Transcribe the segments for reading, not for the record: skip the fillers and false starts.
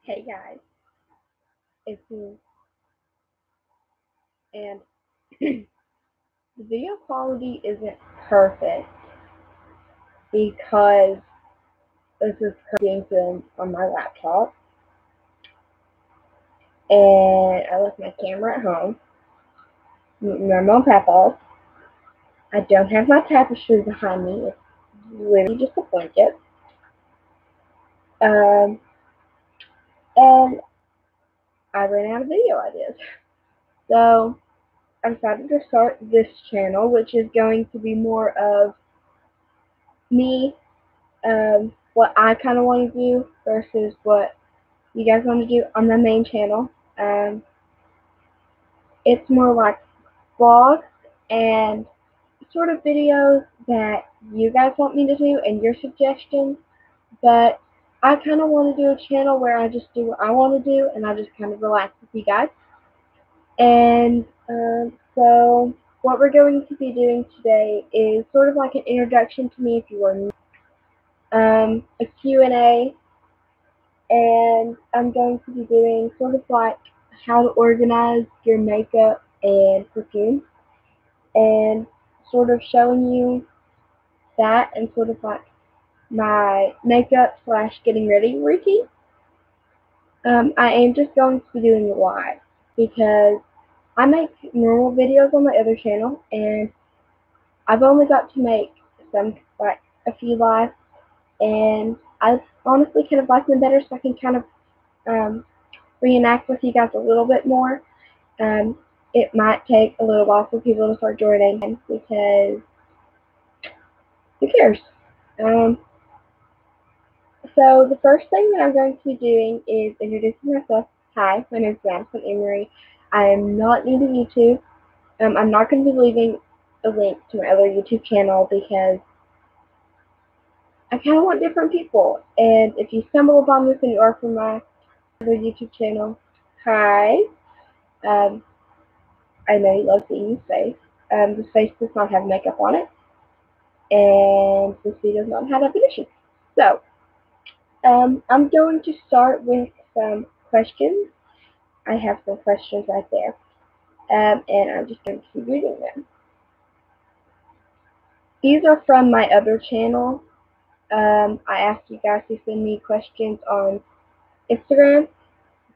Hey guys, it's me, and the video quality isn't perfect because this is being filmed on my laptop, and I left my camera at home. My mom papa's. I don't have my tapestry behind me. It's literally just a blanket. Um, and I ran out of video ideas, so I decided to start this channel, which is going to be more of me, what I kind of want to do versus what you guys want to do on the main channel. Um, it's more like vlogs and sort of videos that you guys want me to do and your suggestions, but I kind of want to do a channel where I just do what I want to do and I just kind of relax with you guys. And so what we're going to be doing today is sort of like an introduction to me if you were new, a Q&A, and I'm going to be doing sort of like how to organize your makeup and perfume, and sort of showing you that and sort of like my makeup slash getting ready routine. I am just going to be doing it live because I make normal videos on my other channel and I've only got to make some, like a few live, and I honestly kind of like them better so I can kind of reenact with you guys a little bit more. Um, it might take a little while for people to start joining because who cares? Um, so the first thing that I'm going to be doing is introducing myself. Hi, my name is Madison Emery. I am not new to YouTube. I'm not going to be leaving a link to my other YouTube channel because I kind of want different people. And if you stumble upon this and you are from my other YouTube channel, hi. Um, I know you love seeing your face. The face does not have makeup on it, and this video does not have definition. So, I'm going to start with some questions. I have some questions right there, and I'm just going to be reading them. These are from my other channel. I asked you guys to send me questions on Instagram,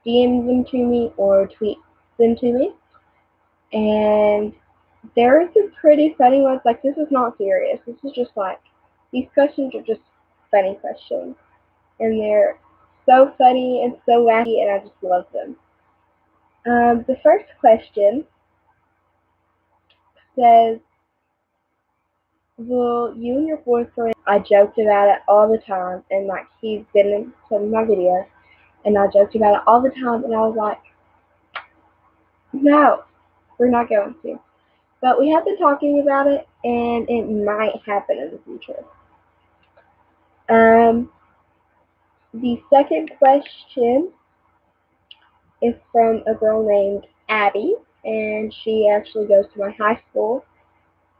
DM them to me, or tweet them to me. And there are some pretty funny ones. Like, this is not serious. This is just like, these questions are just funny questions. And they're so funny and so wacky, and I just love them. The first question says, will you and your boyfriend, I joked about it all the time, and like, he's been in some of my videos, and I joked about it all the time, and I was like, no, we're not going to. But we have been talking about it, and it might happen in the future. The second question is from a girl named Abby, and she actually goes to my high school.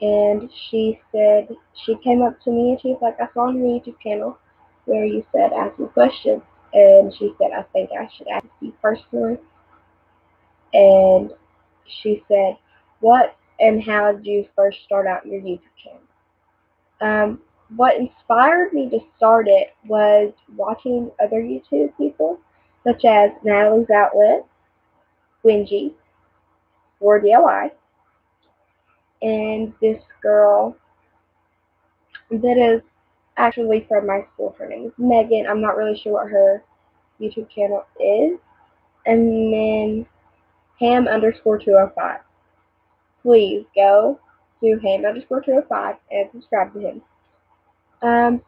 And she said, she came up to me and she's like, I saw on your YouTube channel where you said ask me questions. And she said, I think I should ask you personally. And she said, what and how did you first start out your YouTube channel? What inspired me to start it was watching other YouTube people, such as Natalie's Outlet, Wingy, 4DLI, and this girl that is actually from my school. Her name is Megan. I'm not really sure what her YouTube channel is. And then ham underscore 205. Please go to ham underscore 205 and subscribe to him. I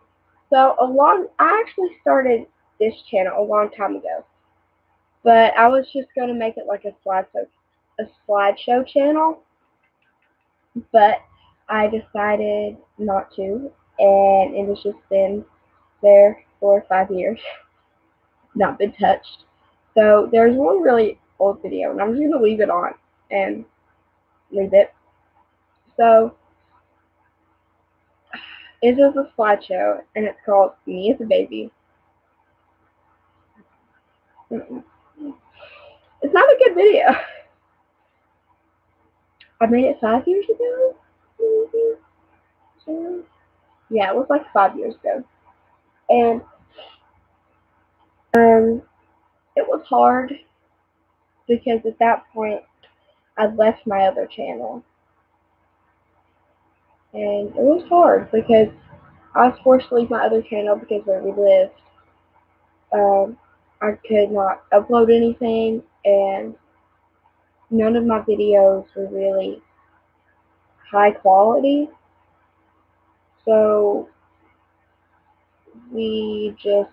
actually started this channel a long time ago, but I was just going to make it like a slideshow channel, but I decided not to, and it has just been there for 5 years, not been touched. So there's one really old video, and I'm just going to leave it on and leave it. So it is a slideshow, and it's called Me as a Baby. It's not a good video. I made it 5 years ago. Yeah, it was like 5 years ago, and it was hard because at that point I left my other channel, and it was hard because I was forced to leave my other channel because where we lived, I could not upload anything, and none of my videos were really high quality, so we just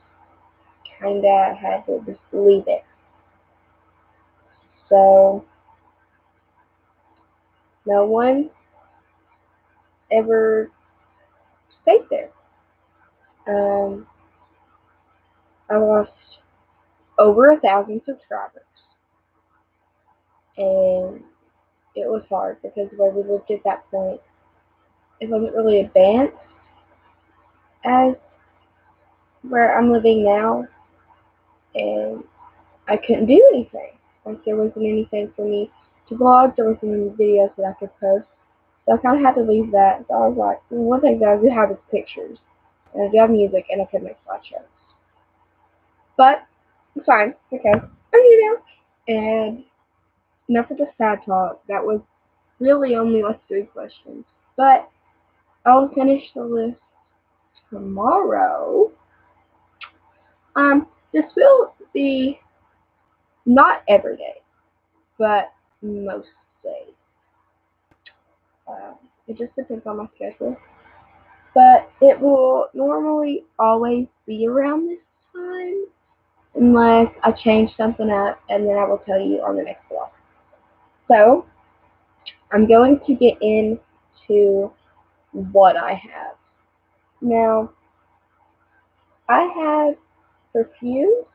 kinda had to just leave it. So no one ever stayed there. Um, I lost over 1,000 subscribers, and it was hard because where we lived at that point, it wasn't really advanced as where I'm living now, and I couldn't do anything. Like, there wasn't anything for me to vlog, there wasn't any videos that I could post, so I kind of had to leave that. So I was like, one thing that I do have is pictures, and I do have music, and I could make slideshows. But it's fine, okay, I'm here now. And enough of the sad talk. That was really only like 3 questions, but I'll finish the list tomorrow. This will be not every day, but most days. It just depends on my schedule. But it will normally always be around this time, unless I change something up, and then I will tell you on the next vlog. So, I'm going to get into what I have. Now, I have perfume,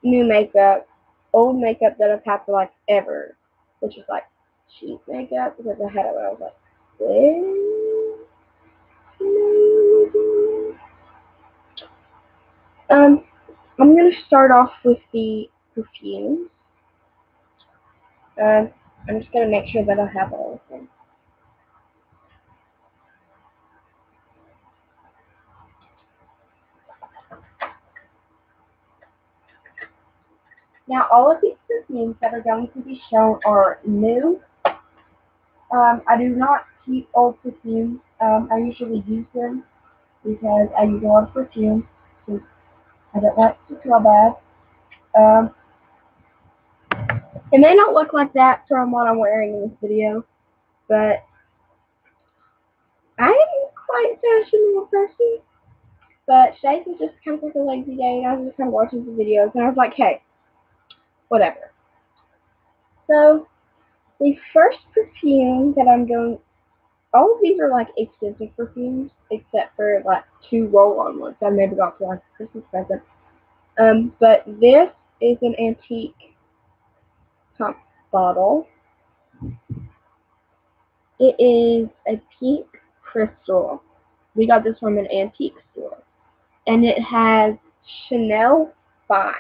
new makeup, old makeup that I've had for like ever, which is like cheap makeup because I had it when I was like 6. I'm gonna start off with the perfumes. I'm just gonna make sure that I have all of them. Now, all of these perfumes that are going to be shown are new. I do not keep old perfumes. I usually use them because I use a lot of perfume since I don't like to smell bad. It may not look like that from what I'm wearing in this video, but I am quite a fashionable person. But today's was just kind of like a lazy day, and I was just kind of watching some videos, and I was like, hey, whatever. So, the first perfume that I'm going, all of these are like expensive perfumes, except for like 2 roll-on ones I maybe got for like Christmas present. But this is an antique pump bottle. It is a pink crystal. We got this from an antique store. And it has Chanel 5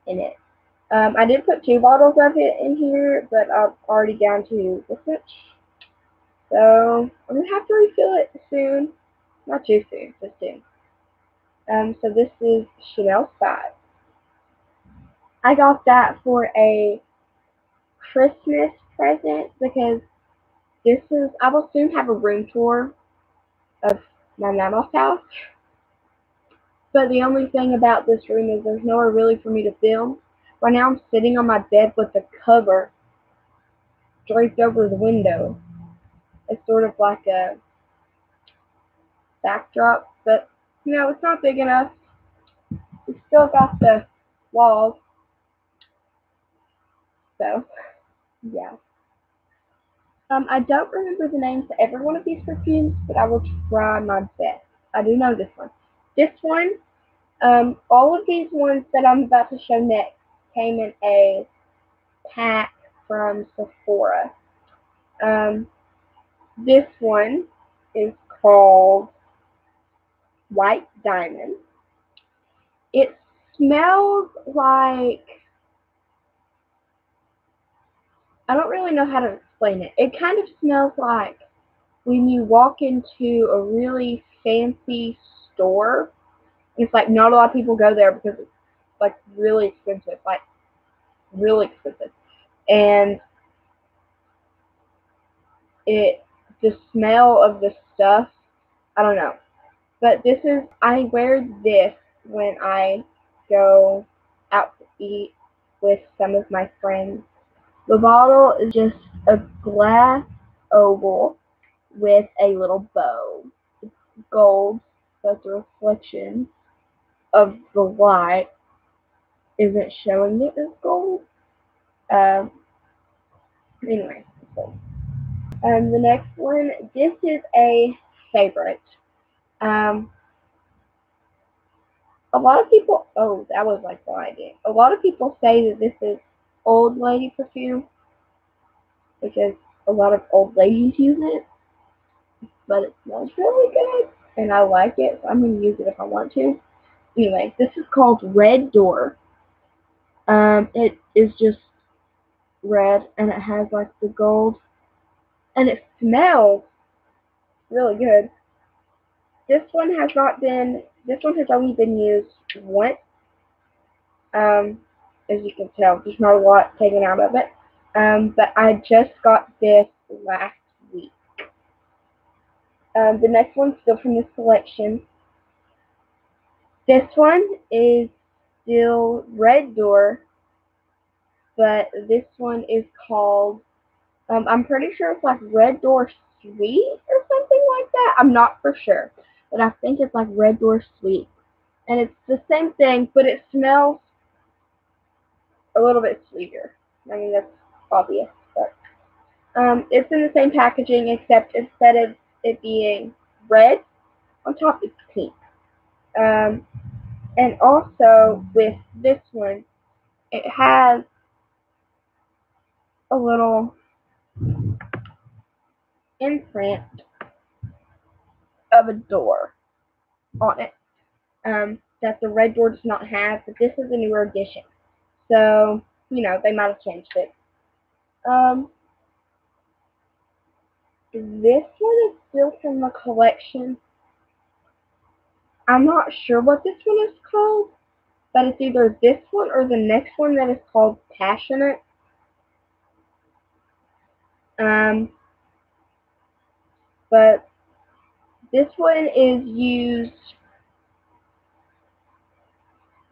in it. I did put 2 bottles of it in here, but I'm already down to this much. So I'm going to have to refill it soon. Not too soon, just soon. So this is Chanel 5. I got that for a Christmas present because I will soon have a room tour of my mama's house. But the only thing about this room is there's nowhere really for me to film. Right now I'm sitting on my bed with the cover draped over the window. It's sort of like a backdrop, but you know, it's not big enough. We still got the walls. So, yeah. I don't remember the names to every one of these perfumes, but I will try my best. I do know this one. This one, all of these ones that I'm about to show next came in a pack from Sephora. This one is called White Diamond. It smells like, I don't really know how to explain it. It kind of smells like when you walk into a really fancy store. It's like not a lot of people go there because it's like really expensive, like really expensive. And it, the smell of the stuff, I don't know. But this is, I wear this when I go out to eat with some of my friends. The bottle is just a glass oval with a little bow. It's gold, but the reflection of the light isn't showing it as gold. Um, anyway, so, the next one, this is a favorite. Um, a lot of people, oh, that was like the idea. A lot of people say that this is old lady perfume because a lot of old ladies use it, but it smells really good and I like it, so I'm going to use it if I want to. Anyway, this is called Red Door. It is just red and it has like the gold and it smells really good. This one has only been used once. Um, as you can tell, there's not a lot taken out of it. But I just got this last week. The next one's still from this collection. This one is still Red Door, but this one is called, I'm pretty sure it's like Red Door Sweet or something like that. I'm not for sure, but I think it's like Red Door Sweet. And it's the same thing, but it smells a little bit sweeter. I mean, that's obvious, but it's in the same packaging except instead of it being red, on top it's pink. Um, and also with this one, it has a little imprint of a door on it that the Red Door does not have, but this is a newer edition. So, they might have changed it. Um, this one is still from the collection. I'm not sure what this one is called, but it's either this one or the next one that is called Passionate. Um, but this one is used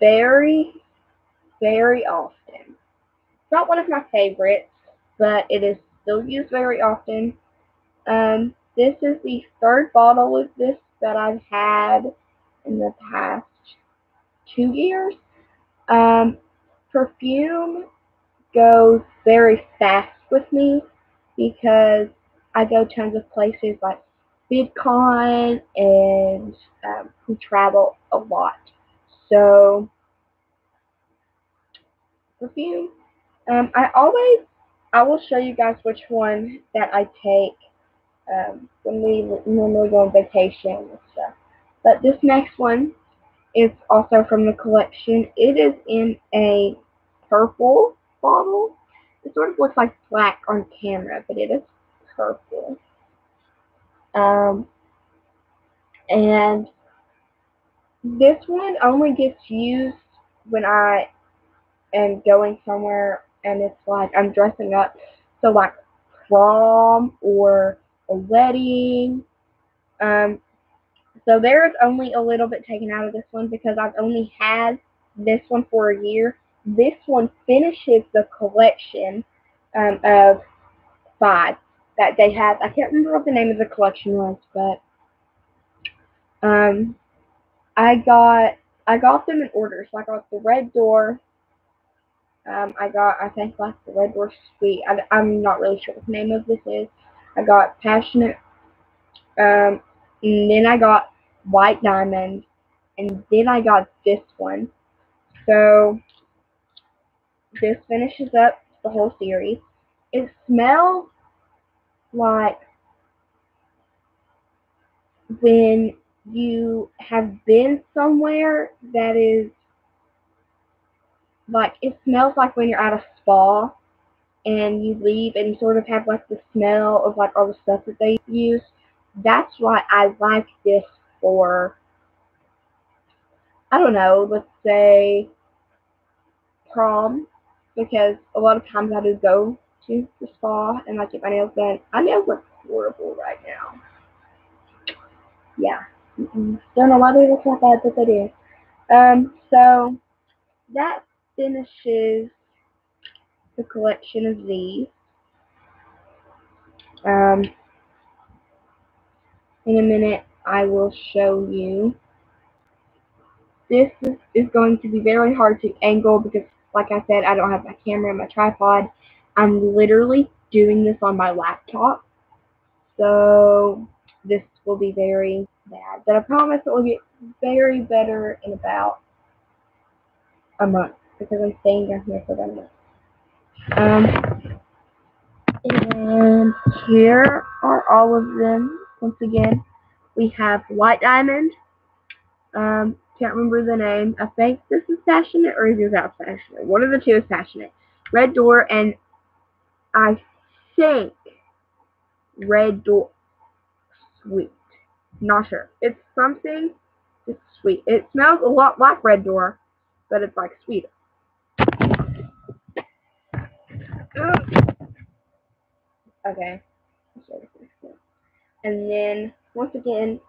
very, very often. It's not one of my favorites, but it is still used very often. This is the third bottle of this that I've had in the past 2 years. Um, perfume goes very fast with me because I go tons of places like VidCon and we travel a lot. So perfume. I will show you guys which one that I take when we normally go on vacation and stuff. But this next one is also from the collection. It is in a purple bottle. It sort of looks like black on camera, but it is purple. Um, and this one only gets used when I am going somewhere and it's like I'm dressing up. So like prom or a wedding. Um, so there is only a little bit taken out of this one because I've only had this one for a year. This one finishes the collection of 5 that they have. I can't remember what the name of the collection was, but um, I got I got them in order. So I got the Red Door. I think like the Red Door Sweet. I'm not really sure what the name of this is. I got Passionate. And then I got White Diamond, and then I got this one. So this finishes up the whole series. It smells like when you have been somewhere that is like, it smells like when you're at a spa and you leave and you sort of have like the smell of like all the stuff that they use. That's why I like this for, I don't know, let's say prom, because a lot of times I do go to the spa and like get my nails done. My nails look horrible right now. Yeah. Don't know why they look like that, but they do. So that finishes the collection of these. Um, in a minute, I will show you. This is going to be very hard to angle because, like I said, I don't have my camera and my tripod. I'm literally doing this on my laptop, so this will be very bad. But I promise it will get very better in about a month because I'm staying down here for about a month. And here are all of them. Once again, we have White Diamond. Can't remember the name. I think this is Passionate or is this out Passionate? One of the two is Passionate. Red Door, and I think Red Door Sweet. Not sure. It's something. It's sweet. It smells a lot like Red Door, but it's like sweeter. Okay. And then once again,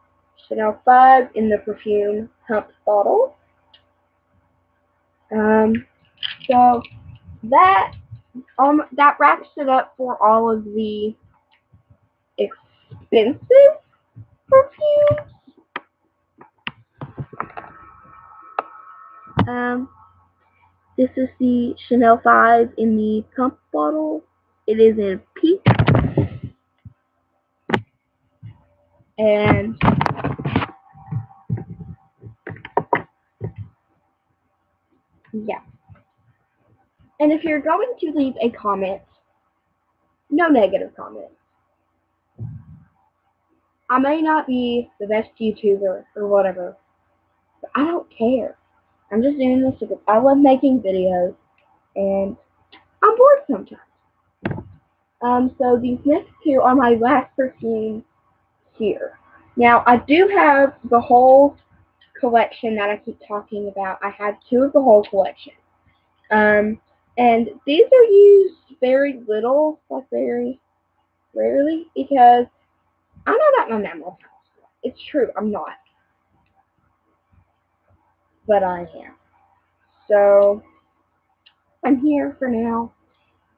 Chanel 5 in the perfume pump bottle. So that that wraps it up for all of the expensive perfumes. This is the Chanel 5 in the pump bottle. It is in peach. And yeah. And if you're going to leave a comment, no negative comments. I may not be the best YouTuber or whatever, but I don't care. I'm just doing this because I love making videos and I'm bored sometimes. So these next two are my last perfumes here. Now I do have the whole collection that I keep talking about. I have two of the whole collection. And these are used very little, like very rarely, because I'm not at my mammal house. It's true, I'm not. But I am. So I'm here for now.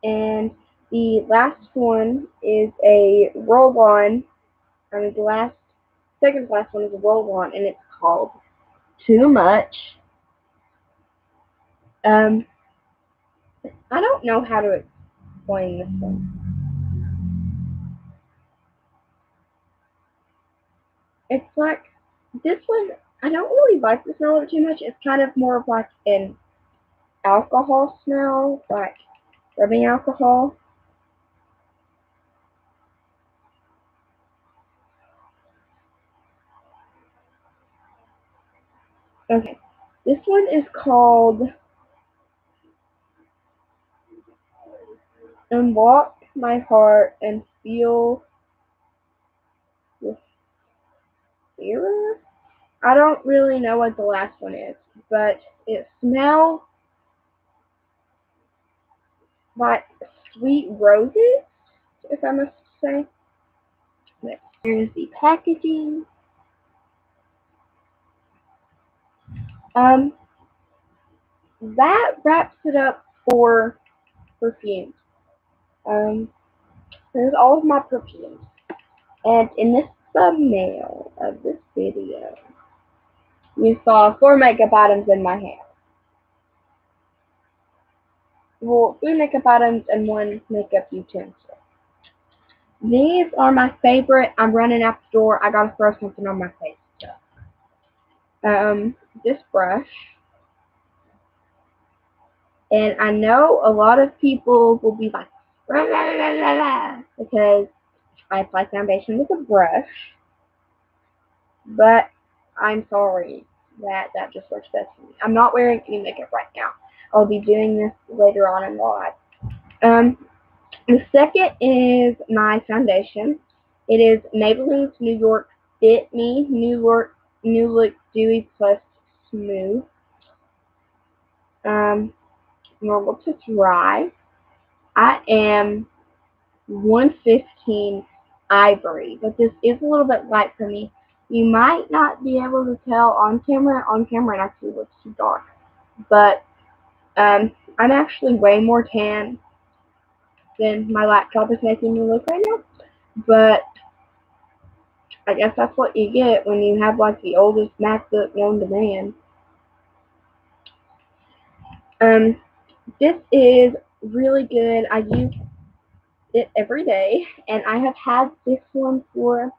And the last one is a roll-on. The second last one is a roll-on, and it's called Too Much. I don't know how to explain this one. It's like, this one, I don't really like the smell of it too much. It's kind of more of like an alcohol smell, like rubbing alcohol. Okay, this one is called Unlock My Heart and Feel the Fear. I don't really know what the last one is, but it smells like sweet roses, if I must say. Here's the packaging. That wraps it up for perfumes. There's all of my perfumes. And in this thumbnail of this video, you saw 4 makeup items in my hand. Well, 3 makeup items and 1 makeup utensil. These are my favorite. I'm running out the door. I gotta throw something on my face. This brush. And I know a lot of people will be like, la, la, la, la, la, because I apply foundation with a brush. But I'm sorry that just works best for me. I'm not wearing any makeup right now. I'll be doing this later on in life. The second is my foundation. It is Maybelline's New York Fit Me New Look Dewy Plus Smooth. Normal to dry. I am 115 ivory, but this is a little bit light for me. You might not be able to tell on camera. On camera, it actually looks too dark. But I'm actually way more tan than my laptop is making me look right now. But I guess that's what you get when you have like the oldest MacBook known to man. This is really good. I use it every day, and I have had this one for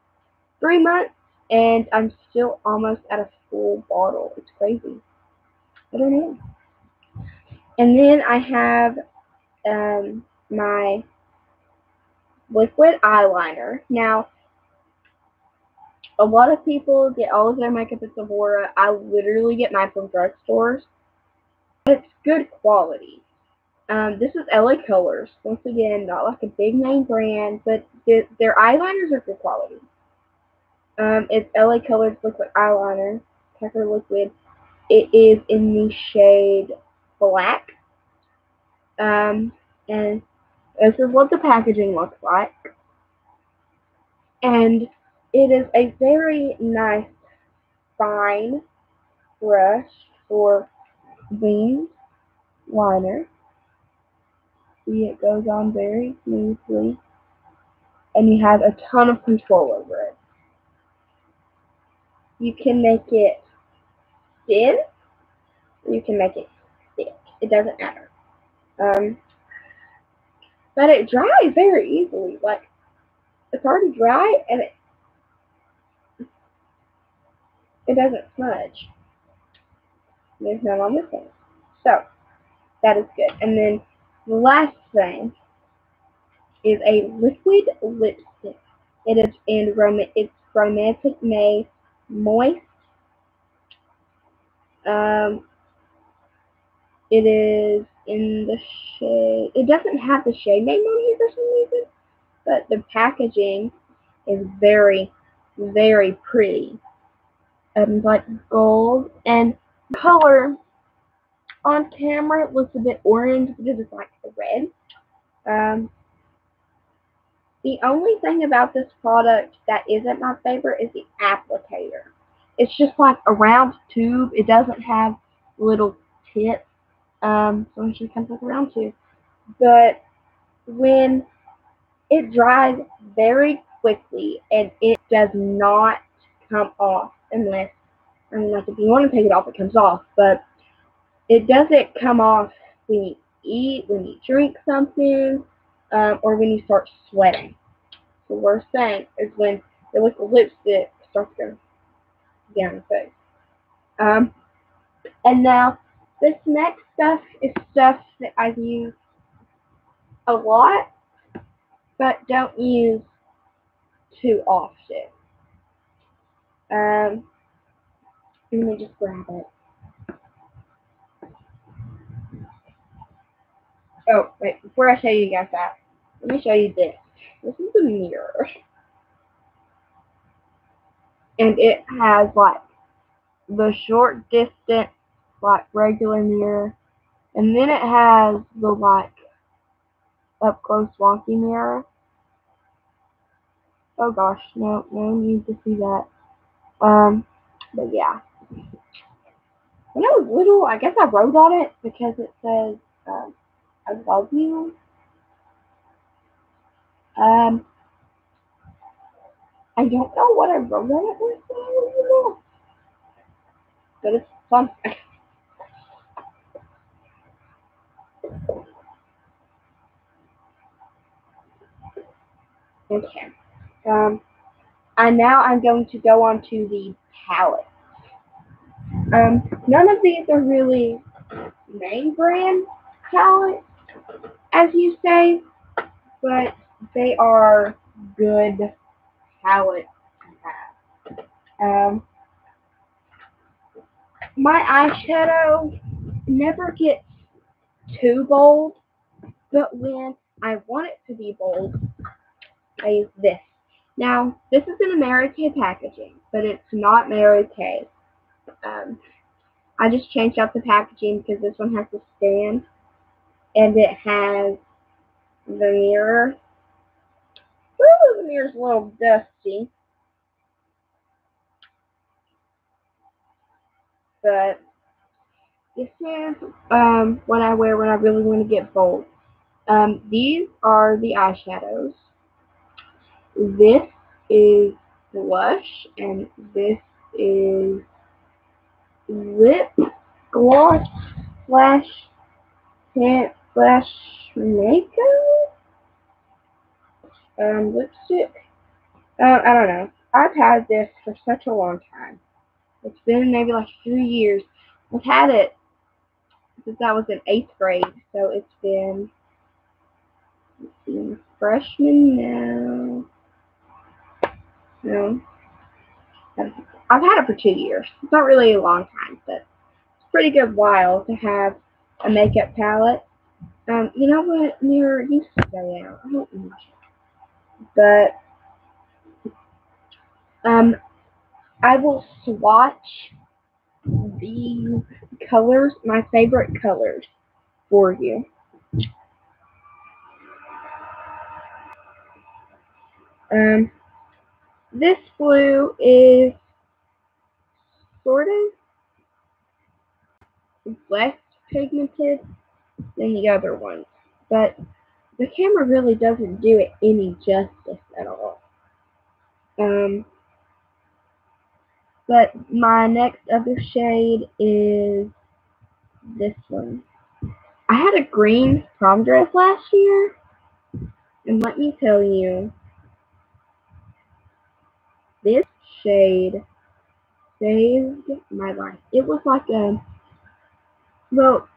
3 months, and I'm still almost at a full bottle. It's crazy. I don't know. And then I have my liquid eyeliner. Now, a lot of people get all of their makeup at Sephora. I literally get mine from drugstores. But it's good quality. This is LA Colors. Once again, not like a big name brand, but their eyeliners are good quality. It's LA Colors Liquid Eyeliner, Pecker Liquid. It is in the shade Black. And this is what the packaging looks like. And it is a very nice, fine brush for winged liner. See, it goes on very smoothly. And you have a ton of control over it. You can make it thin, or you can make it thick. It doesn't matter. But it dries very easily. Like, it's already dry, and it doesn't smudge. There's none on this one. So, that is good. And then the last thing is a liquid lipstick. It is it's Romantic May Moist. It is in the shade. It doesn't have the shade name on here for some reason, but the packaging is very, very pretty. Like gold, and color on camera it looks a bit orange because it's like red. The only thing about this product that isn't my favorite is the applicator. It's just like a round tube. It doesn't have little tips. So it just comes like a round tube. But when it dries very quickly, and it does not come off unless, I mean, like if you want to take it off, it comes off. But it doesn't come off when you eat, when you drink something, or when you start sweating. The worst thing is when the liquid lipstick starts going down the face. And now, this next stuff is stuff that I've used a lot, but don't use too often. Let me just grab it. Oh, wait, before I show you guys that, let me show you this. This is a mirror. And it has, like, the short distance, like, regular mirror. And then it has the, like, up close wonky mirror. Oh gosh, no need to see that. But yeah. When I was little, I guess I wrote on it because it says, I love you. I don't know what I wrote on it with, but it's fun. Okay. I'm going to go on to the palette. None of these are really name brand palettes, as you say, but they are good palettes to have. My eyeshadow never gets too bold, but when I want it to be bold, I use this. Now, this is in Mary Kay packaging, but it's not Mary Kay. I just changed out the packaging because this one has a stand, and it has the mirror. Ooh, the mirror's a little dusty, but this is what I wear when I really want to get bold. These are the eyeshadows. This is blush, and this is lip gloss slash tint slash makeup lipstick. I don't know. I've had this for such a long time. It's been maybe like 3 years. I've had it since I was in 8th grade, so it's been freshman now. No, I've had it for 2 years. It's not really a long time, but it's a pretty good while to have a makeup palette. You know what? Mirror used to stay out. I don't know. But I will swatch the colors, my favorite colors, for you. This blue is sort of less pigmented than the other ones, but the camera really doesn't do it any justice at all. But my next other shade is this one. I had a green prom dress last year, and let me tell you, this shade saved my life. It was like well,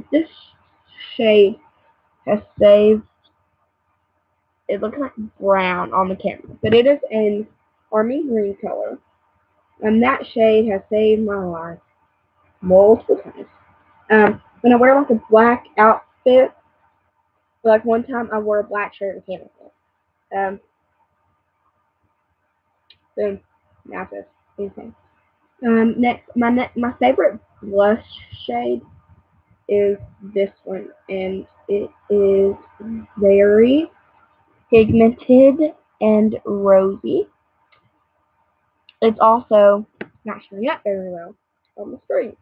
this shade has saved, it looks like brown on the camera, but it is an army green color, and that shade has saved my life multiple times. When I wear like a black outfit, like one time I wore a black shirt and camisole. Boom, now this anything. My favorite blush shade is this one, and it is very pigmented and rosy. It's also not showing up very well on the screen.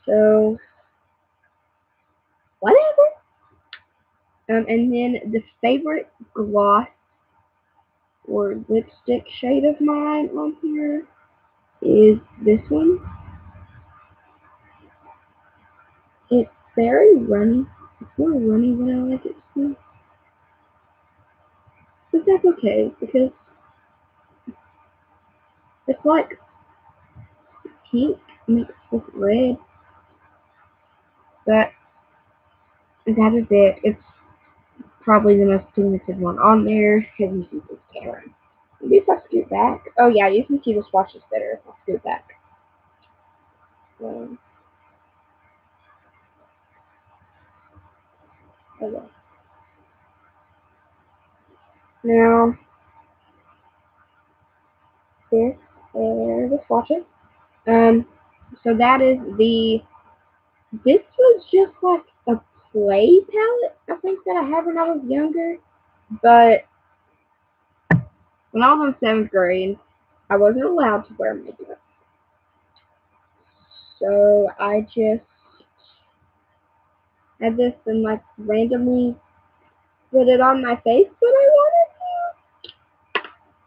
So whatever. And then the favorite gloss or lipstick shade of mine on here is this one. It's very runny. It's more runny than I like it to be. But that's okay because it's like pink mixed with red. But that is it. It's probably the most pigmented one on there. Have you seen this camera? Maybe if I scoot back. Oh yeah, you can see the swatches better if I scoot back. Okay. Now this is the swatches. So that is the. This was just like a play palette, I think, that I had when I was younger. But when I was in 7th grade, I wasn't allowed to wear makeup. So I just had this and like randomly put it on my face when I wanted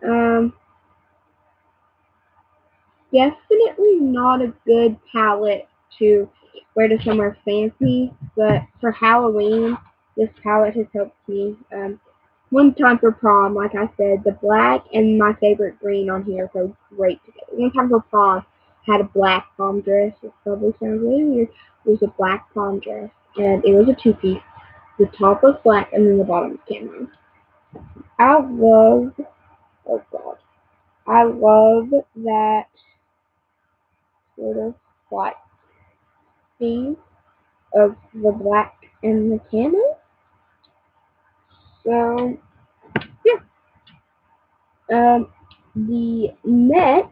to. Definitely not a good palette to wear to somewhere fancy, but for Halloween, this palette has helped me. One time for prom, like I said, the black and my favorite green on here go great together. One time for prom, I had a black prom dress. It probably sounds really weird. It was a black prom dress, and it was a two-piece. The top was black, and then the bottom was camo. I love, oh god, I love that sort of white. theme of the black and the camo. So, yeah. The next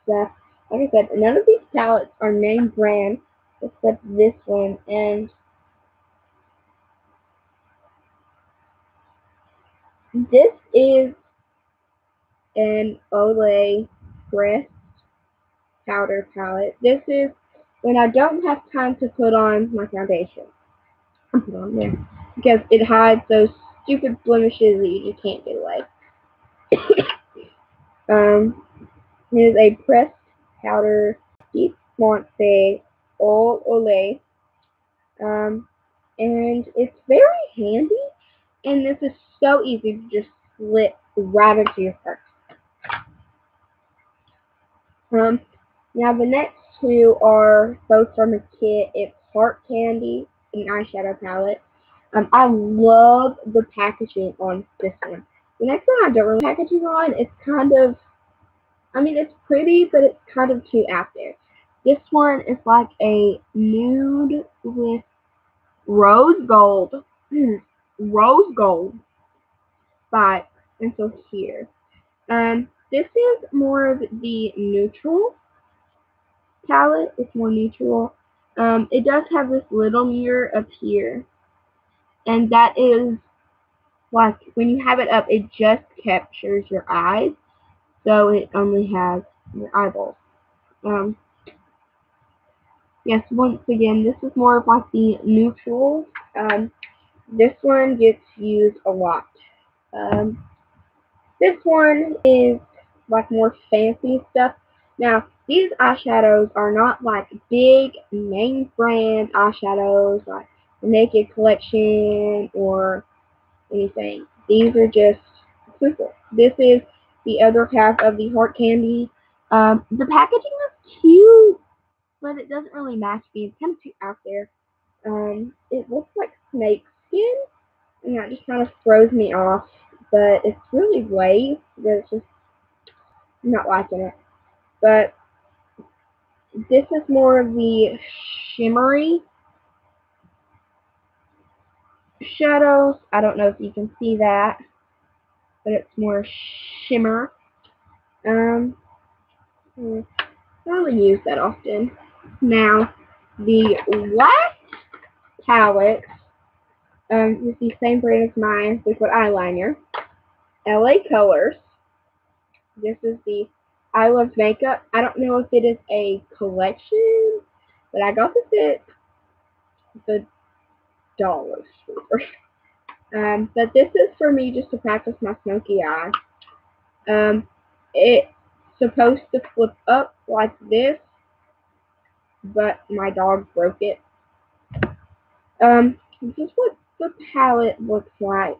stuff, like I said, none of these palettes are name brand except this one, and this is an Olay pressed powder palette. This is when I don't have time to put on my foundation. I put on there because it hides those stupid blemishes that you just can't get away. It is a pressed powder deep Monte Old Olay, and it's very handy. And this is so easy to just slip right into your purse. Now the next two are both from a kit. It's Heart Candy, an eyeshadow palette. I love the packaging on this one. The next one I don't really packaging on. It's kind of, I mean, it's pretty, but it's kind of too out there. This one is like a nude with rose gold, rose gold spot until here. This is more of the neutral palette. It's more neutral. It does have this little mirror up here, and that is like when you have it up, it just captures your eyes, so it only has your eyeballs. Yes, once again, this is more of like the neutral. This one gets used a lot. This one is like more fancy stuff. Now, these eyeshadows are not like big name brand eyeshadows like the Naked Collection or anything. These are just simple. This is the other half of the Heart Candy. The packaging is cute, but it doesn't really match me. It's kind of too out there. It looks like snake skin, and that just kind of throws me off. But it's really light, but it's just not liking it. But this is more of the shimmery shadows. I don't know if you can see that, but it's more shimmer. I don't really use that often. Now, the last palette is the same brand as mine, liquid eyeliner, LA Colors. This is the I Love Makeup. I don't know if it is a collection, but I got this at the dollar store. But this is for me just to practice my smoky eye. It's supposed to flip up like this, but my dog broke it. This is what the palette looks like.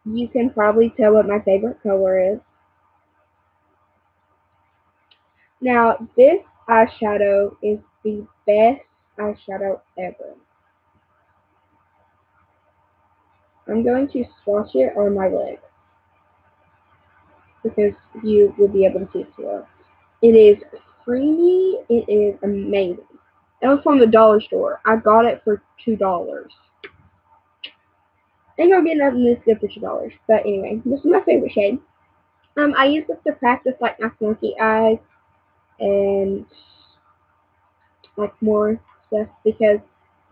You can probably tell what my favorite color is. Now, this eyeshadow is the best eyeshadow ever. I'm going to swatch it on my leg because you will be able to see it well. It is creamy. It is amazing. It was from the dollar store. I got it for $2. Ain't gonna get nothing this good for $2. But anyway, this is my favorite shade. I use this to practice like my smoky eyes and like more stuff because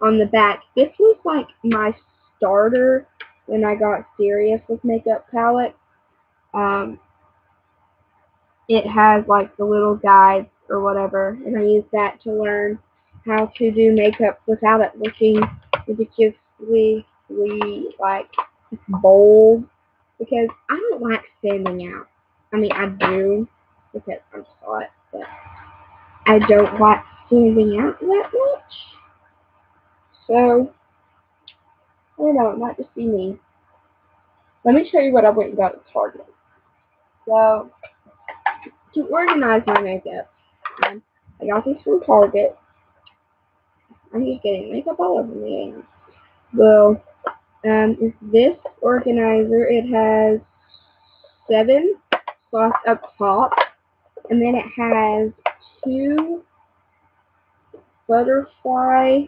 on the back, this was like my starter when I got serious with makeup palette. It has like the little guides or whatever, and I use that to learn how to do makeup without it looking ridiculously like bold, because I don't like standing out. I mean, I do because I'm hot, but I don't like standing out that much. So, I don't know, it might just be me. Let me show you what I went and got at Target. So, to organize my makeup, I got this from Target. I'm just getting makeup all over me. Well, it's this organizer. It has 7 slots up top, and then it has 2 butterfly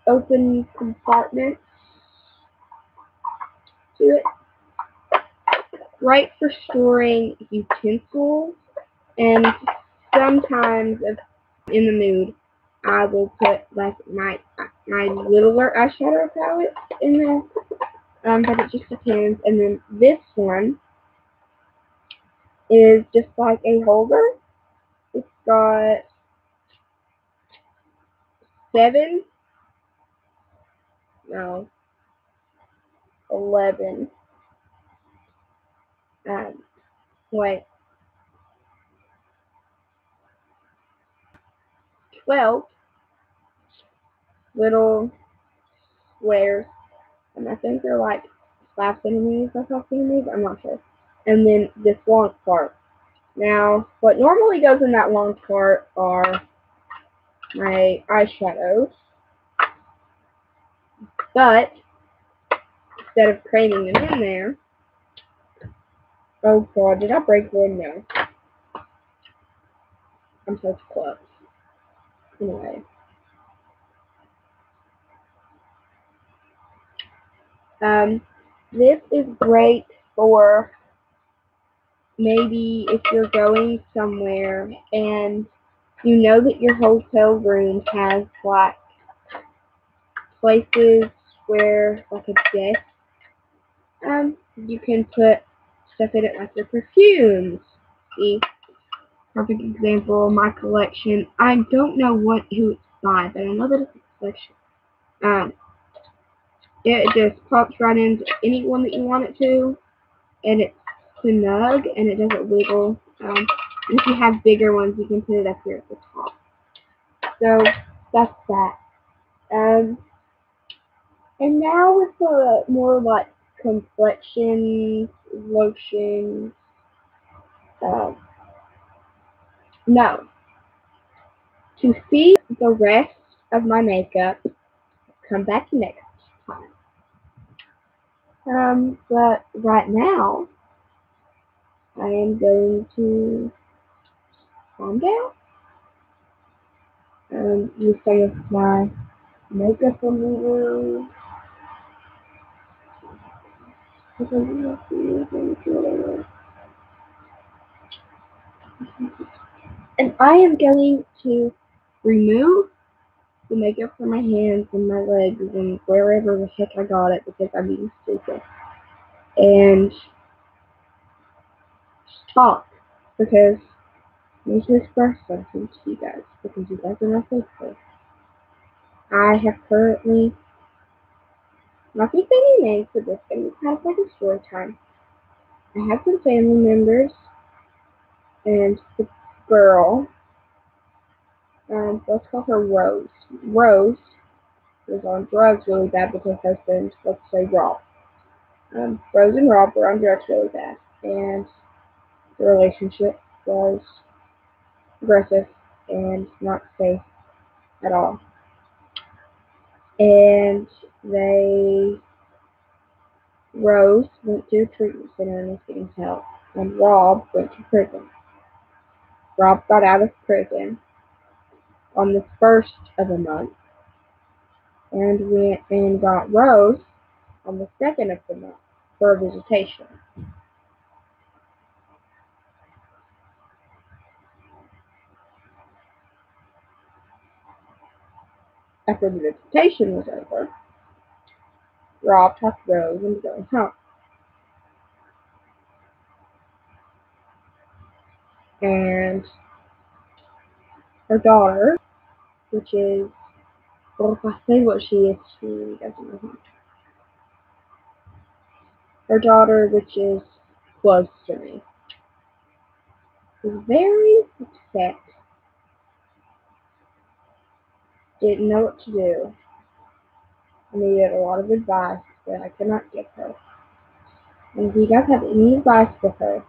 open compartments to it. Great for storing utensils, and sometimes if I'm in the mood, I will put like my littler eyeshadow palette in there. But it just depends. And then this one is just like a holder. It's got 7, no, 11. Wait, 12 little squares, and I think they're like 5 centimeters or 12 centimeters. I'm not sure. And then this long part. Now, what normally goes in that long part are my eyeshadows, but instead of cramming them in there, oh god, did I break one? No. I'm so close. Anyway. This is great for maybe if you're going somewhere and you know that your hotel room has like places where like a desk, you can put stuff in it like your perfumes. See, perfect example, my collection. I don't know who it's by, but I know that it's a collection. It just pops right into any one that you want it to, and it's snug and it doesn't wiggle. And if you have bigger ones, you can put it up here at the top. So that's that. And now with the more like complexion lotion. No. To see the rest of my makeup, come back next time. But right now, I am going to calm down. Use some of my makeup remover. And I am going to remove the makeup from my hands and my legs and wherever the heck I got it because I'm being stupid. And just talk because I need to express something to you guys because you guys are my faithful. I have currently, not going to say any names for this, but it's kind of like a story time. I have some family members and the girl, let's call her Rose. Rose was on drugs really bad with her husband, let's say Rob. Rose and Rob were on drugs really bad, and the relationship was aggressive and not safe at all. And Rose went to a treatment center and was getting help, and Rob went to prison. Rob got out of prison on the 1st of the month, and went and got Rose on the 2nd of the month for a visitation. After the visitation was over, Rob talked Rose into going home. And her daughter, which is, well, if I say what she is, she really doesn't know who. Her daughter, which is close to me, was very upset. Didn't know what to do. I needed a lot of advice that I could not give her. And if you guys have any advice for her,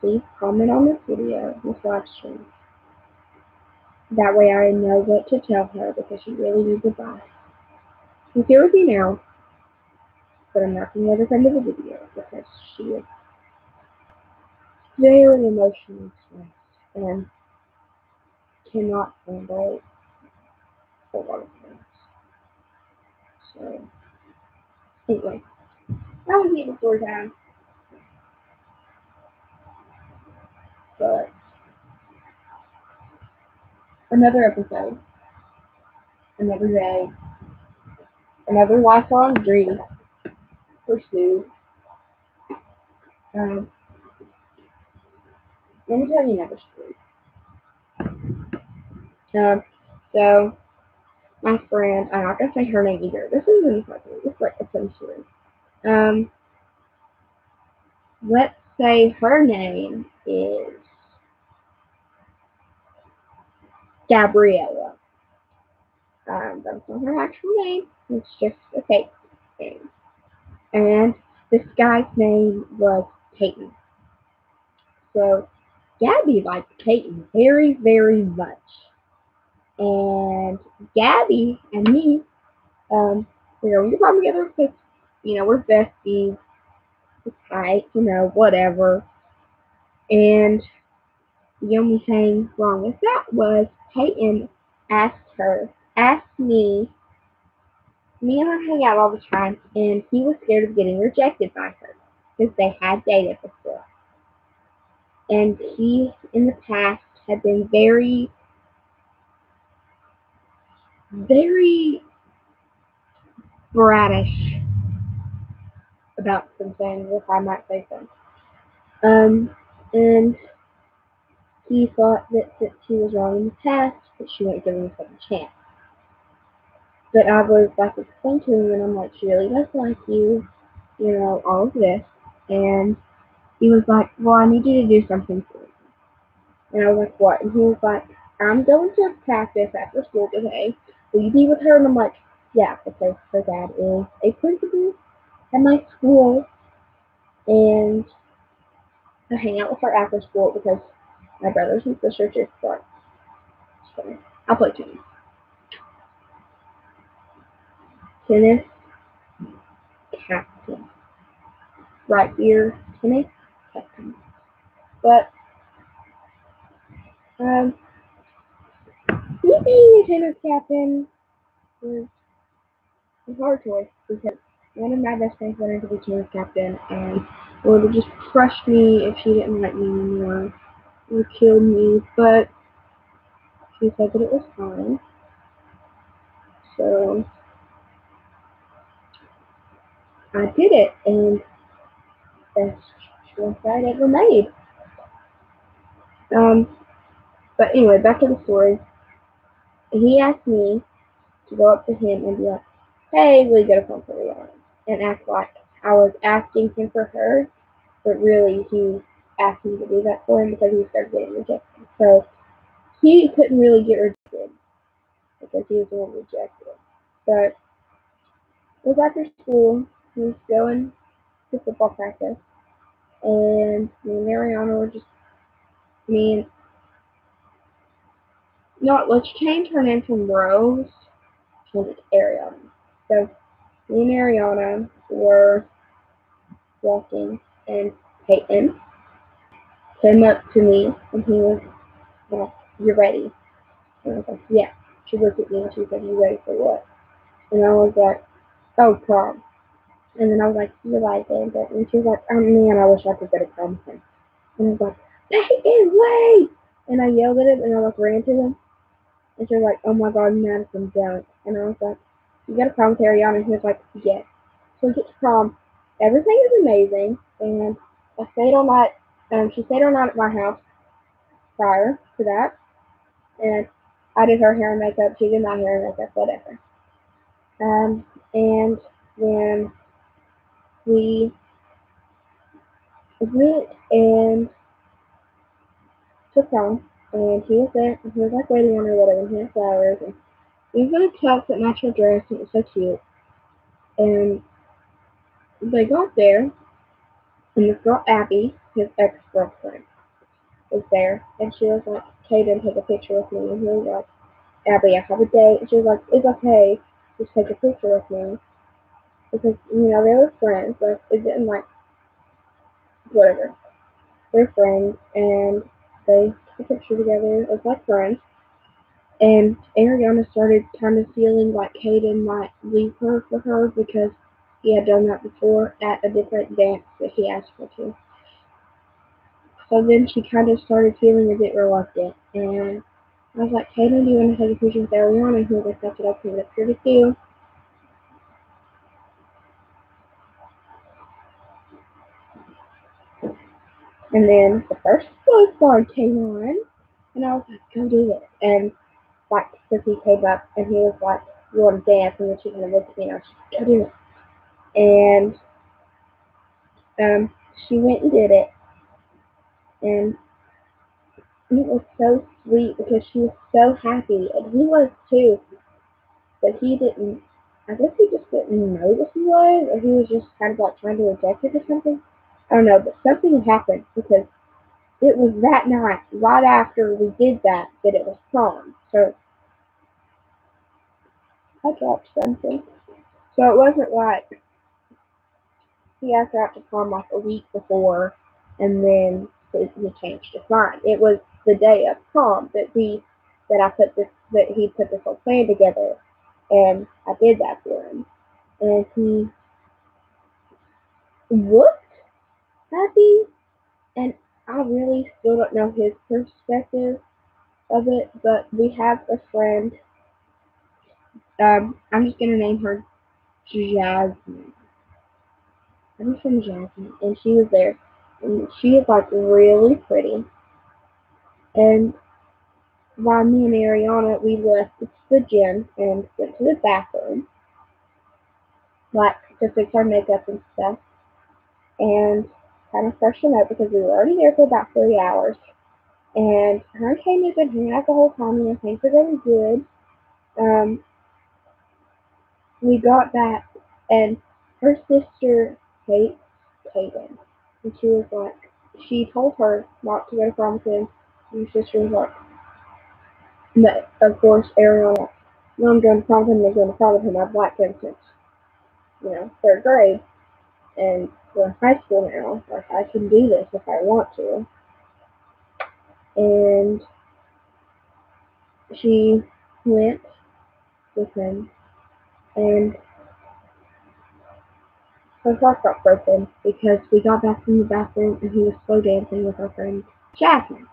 please comment on this video, this live stream. That way I know what to tell her because she really needs advice. She's here with you now, but I'm not going to let her come to the video because she is very emotionally stressed and cannot handle a lot of things. So, anyway, that was the story time. But another episode, another day, another lifelong dream pursued. Um, let me tell you another story. So my friend, I'm not gonna say her name either. This isn't funny. This is like a funny story. Um, let's say her name is Gabriella. That's not her actual name. It's just a fake name. And this guy's name was Peyton. So Gabby liked Peyton very, very much. And Gabby and me, we got together because, we're besties. It's tight, whatever. And the only thing wrong with that was Peyton asked me and her hang out all the time, and he was scared of getting rejected by her because they had dated before. And he, in the past, had been very, very bratish about some things, if I might say so. And he thought that since he was wrong in the past, that she wouldn't give him a second chance. But I was like explaining to him, and I'm like, she really does like you, all of this. And he was like, well, I need you to do something for me. And I was like, what? And he was like, I'm going to practice after school today. Will you be with her? And I'm like, yeah, because her dad is a principal at my school, and I hang out with her after school because my brothers and sisters just start. So I'll play tennis. Tennis captain. Right here, tennis captain. But me being a tennis captain was a hard choice because one of my best friends wanted to be tennis captain and would have just crushed me if she didn't let me anymore or killed me. But she said that it was fine. So I did it, and best choice I'd ever made. Um, but anyway, back to the story. He asked me to go up to him and be like, "Hey, will you get a phone for Rihanna?" And act like I was asking him for her, but really he asked me to do that for him because he started getting rejected. So he couldn't really get rejected because he was the one rejected. But it was after school. He was going to football practice, and me and Mariana were just me and no, let's change her name from Rose to Ariana. So me and Ariana were walking, and Peyton came up to me, and he was like, "You're ready?" And I was like, "Yeah." She looked at me and she said, "You ready for what?" And I was like, "Oh, prom." And then I was like, "You're right, then." And she was like, "Oh man, I wish I could go to prom with him." And I was like, "Peyton, wait!" And I yelled at him, and I like ran to him. And she was like, "Oh my God, Madison, don't." And I was like, "You got a prom with Ariana?" And he was like, "Yes." So we get to prom. Everything is amazing, and I stayed all night. She stayed all night at my house prior to that, and I did her hair and makeup. She did my hair and makeup, whatever. And then we went and took prom, and he was there, and he was like waiting on her, whatever, and he had flowers, and he was in a tux that matched her dress, and it was so cute. And they got there, and this girl Abby, his ex-girlfriend, was there, and she was like, "Kaden, take a picture with me," and he was like, "Abby, I have a date," and she was like, "It's okay, just take a picture with me," because, they were friends, like, it didn't, like, whatever, they're friends, and they took a picture together as, like, friends, And Ariana started kind of feeling like Caden might leave her for her because he had done that before at a different dance that he asked her to. So then she kind of started feeling a bit reluctant. And I was like, Caden, do you want to take a picture with Ariana? And he was like, that's what I came up here to do. And then the first voice song came on, and I was like, go do it. And like, Sophie came up, and he was like, you want to dance? And then she kind of looked at me, and I was like, go do it. And she went and did it, and it was so sweet because she was so happy, and he was too. But he didn't. I guess he just didn't know that he was, or he was just kind of like trying to reject it or something. I don't know, but something happened because it was that night, right after we did that it was prom. So I dropped something. So it wasn't like he asked her out to prom like a week before, and then he changed his mind. It was the day of prom that he put this whole plan together, and I did that for him, and he looked happy, and I really still don't know his perspective of it, but we have a friend. I'm just gonna name her Jasmine. I'm from Jasmine, and she was there, and she is like really pretty. And while me and Ariana, we left the gym and went to the bathroom, like to fix our makeup and stuff, and kind of freshen up because we were already there for about 3 hours. And her and Kay had been hanging out the whole time, and things were really good. Um, we got back, and her sister hates Kaden, and she was like, she told her not to go to prom with him. And her sister was like, but of course, Ariana, no, I'm going to prom with him. I'm going to prom with him. I've liked him since third grade, and we're in high school now. Like I can do this if I want to. And she went with him, and her heart got broken because we got back from the bathroom and he was slow dancing with our friend Jasmine.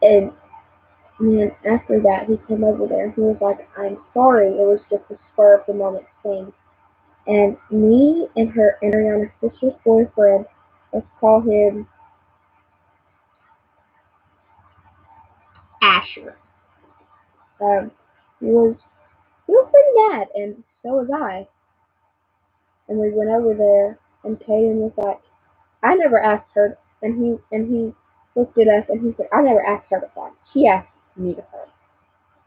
And then after that, he came over there and he was like, I'm sorry, it was just a spur of the moment thing. And me and her and Ariana's sister's boyfriend, let's call him Asher. Um, he was pretty mad, and so was I. And we went over there, and Kaden was like, I never asked her, and he looked at us and he said, I never asked her to fight. She asked me to fight.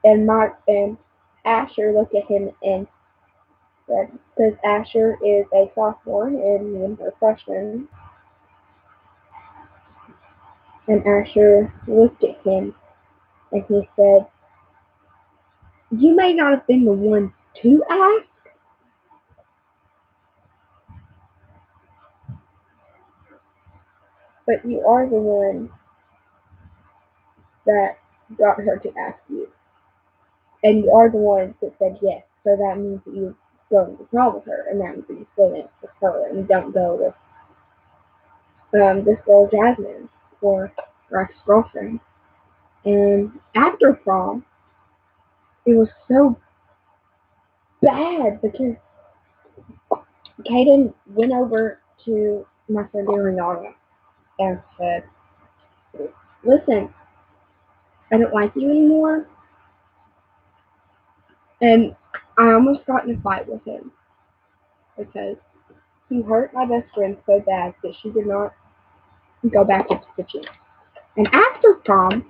And Asher looked at him and said, because Asher is a sophomore and me and her freshman, and Asher looked at him and he said, you may not have been the one to ask, but you are the one that got her to ask you. And you are the one that said yes. So that means that you go to prom with her, and that means that you still dance with her, and you don't go with this girl Jasmine or her ex-girlfriend. And after prom, it was so bad because Kaden went over to my friend Ariana and said, listen, I don't like you anymore. And I almost got in a fight with him because he hurt my best friend so bad that she did not go back into the gym. And after prom,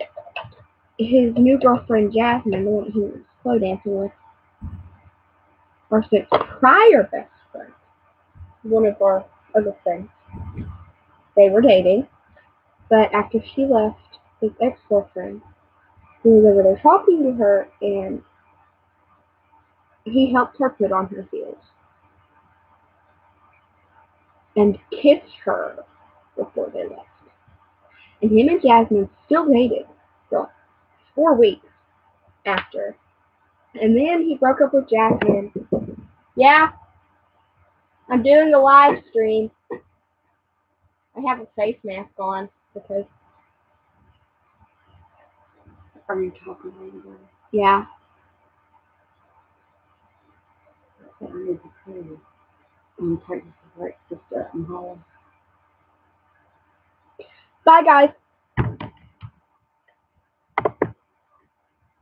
his new girlfriend Jasmine, the one he was slow dancing with, our six prior best friend, one of our other friends, they were dating. But after she left, his ex-girlfriend, he was over there talking to her, and he helped her put on her heels and kissed her before they left. And him and Jasmine still dated for 4 weeks after. And then he broke up with Jasmine. Yeah, I'm doing a live stream. I have a face mask on because. Are you talking to anybody? Yeah. I need to pray. I'm taking some breakfast up in home. Bye, guys.